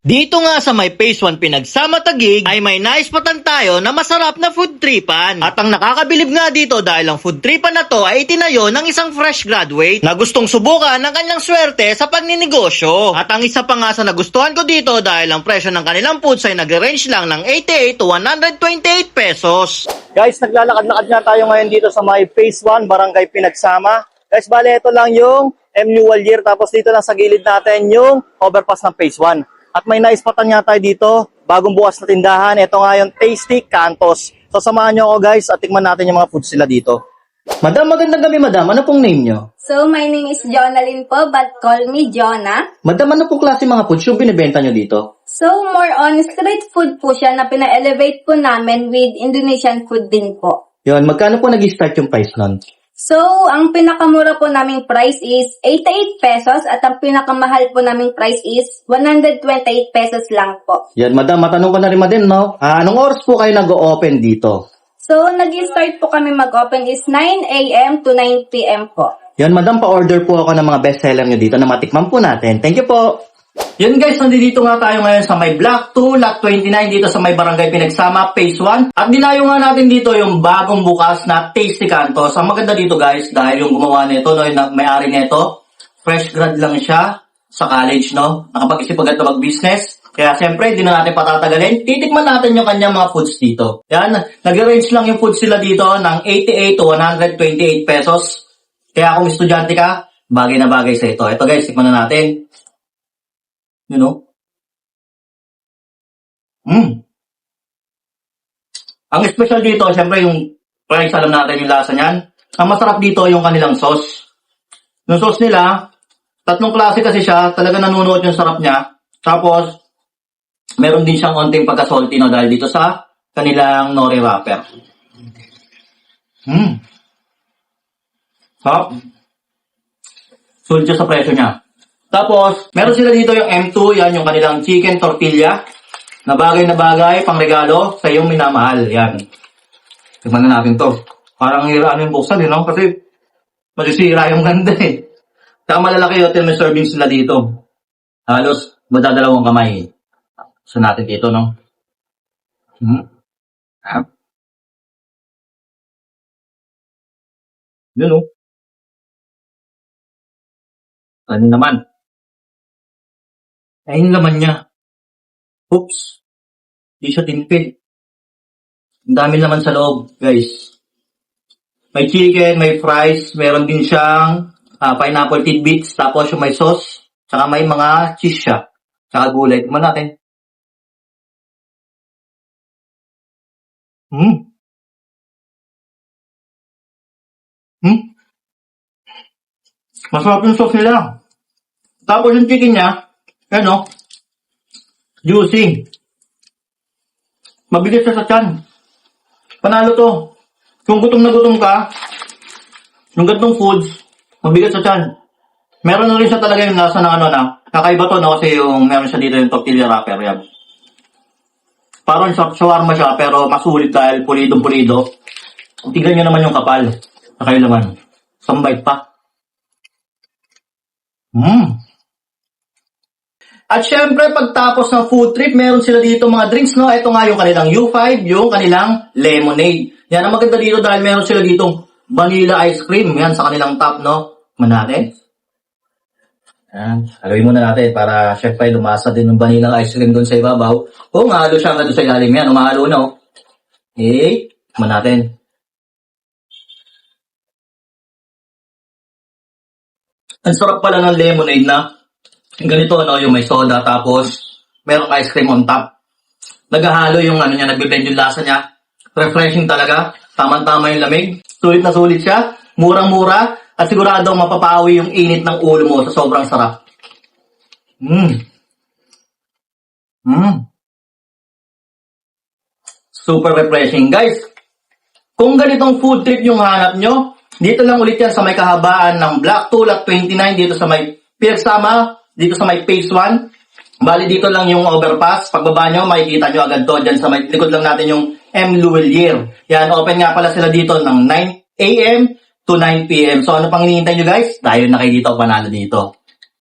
Dito nga sa may Phase 1 Pinagsama Taguig ay may naispatan tayo na masarap na food tripan. At ang nakakabilib nga dito dahil ang food tripan na to ay itinayo ng isang fresh graduate na gustong subukan ng kanyang swerte sa pagninegosyo. At ang isa pa nga sa nagustuhan ko dito dahil ang presyo ng kanilang foods ay nag-range lang ng 88 to 128 pesos. Guys, naglalakad-lakad nga tayo ngayon dito sa may Phase 1 Barangay Pinagsama. Guys, bale ito lang yung MU Walyer tapos dito lang sa gilid natin yung overpass ng Phase 1. At may naispatan nga tayo dito, bagong bukas na tindahan. Ito nga yung Tasty Cantos. So samahan nyo ako guys at tikman natin yung mga foods sila dito. Madam, magandang gabi madam. Ano pong name nyo? So, my name is Jonalyn po, but call me Jonah. Madam, ano pong klase mga foods yung binibenta nyo dito? So, more on street food po siya na pina-elevate po namin with Indonesian food din po. Yun, magkano po nag-start yung price nun? So, ang pinakamura po naming price is 88 pesos at ang pinakamahal po naming price is 128 pesos lang po. Yan, madam, matanong ko na rin madam, no? Anong oras po kayo nag-o-open dito? So, nag-start po kami mag-open is 9 a.m. to 9 p.m. po. Yan, madam, pa-order po ako ng mga bestseller nyo dito na matikman po natin. Thank you po. Yan guys, nandito nga tayo ngayon sa may Block 2, Lot 29 dito sa may Barangay Pinagsama, Phase 1. At dinayo nga natin dito yung bagong bukas na Tasty Cantos. Ang maganda dito guys, dahil yung gumawa nito, no, yung may-ari nito, fresh grad lang siya sa college, no? Nakapag-isip agad na mag-business. Kaya siyempre, hindi na natin patatagalin. Titikman natin yung kanyang mga foods dito. Yan, nag-range lang yung foods sila dito ng 88 to 128 pesos. Kaya kung estudyante ka, bagay na bagay sa ito. Ito guys, tikman na natin. You know? Ang special dito, syempre yung price, alam natin yung lasa niyan. Ang masarap dito yung kanilang sauce. Yung sauce nila, tatlong klase kasi siya, talaga nanunuot yung sarap niya. Tapos, meron din siyang konting pagka-salty no, dahil dito sa kanilang nori wrapper. Sarap. Sulit siya sa presyo niya. Tapos, meron sila dito yung M2, yan yung kanilang chicken tortilla. Na bagay, pang regalo sa iyong minamahal. Yan. Tignan na natin to. Parang hiraan yung buksan, no? Kasi masisira yung ganda eh. Saka malalaki hotel may servings sila dito. Halos madadalawang kamay. So natin dito, no? Yun, no? Ano naman? Ay, yung laman niya. Oops. Di siya tinpid. Ang dami naman sa loob, guys. May chicken, may fries, meron din siyang pineapple tidbits, tapos yung may sauce, tsaka may mga cheese siya. Tsaka gulay. Tignan natin. Masarap yung sauce nila. Tapos yung chicken niya, ano, juicy. Mabigat siya sa tiyan. Panalo to. Kung gutom na gutom ka, yung ganitong foods, mabigat sa tiyan. Meron na rin siya talaga yung lasa ng ano na, kakaiba to no, kasi yung meron siya dito yung tortilla wrapper yan. Parang shawarma siya, pero masulit dahil pulidong-pulido. Tignan nyo naman yung kapal. Saka yung laman. Sambait pa. At syempre, pagtapos ng food trip, meron sila dito mga drinks, no? Ito nga yung kanilang U5, yung kanilang lemonade. Yan, ang maganda dito dahil meron sila ditong vanilla ice cream. Yan, sa kanilang top, no? Manate. Yan, haluin muna natin para syempre lumasa din yung vanilla ice cream doon sa ibabaw. Oh, mahalo siya nga doon sa ilalim. Yan, umahalo na, oh. Okay, natin. Ang sarap pala ng lemonade na ganito, no, yung may soda tapos merong ice cream on top. Naghahalo yung ano niya, nagbe-blend yung lasa niya. Refreshing talaga. Tama-tama yung lamig. Sulit na sulit siya. Murang-mura. At siguradong mapapawi yung init ng ulo mo sa sobrang sarap. Super refreshing. Guys, kung ganitong food trip yung hanap nyo, dito lang ulit yan sa may kahabaan ng Block 2, Lot 29, dito sa may Pinagsama, dito sa may Phase 1. Bali dito lang yung overpass. Pagbaba nyo, makikita nyo agad to. Dyan sa may likod lang natin yung M. Luwelier. Yan, open nga pala sila dito ng 9 a.m. to 9 p.m. So ano pang hinihintay nyo guys? Dahil na kayo dito, panalo dito.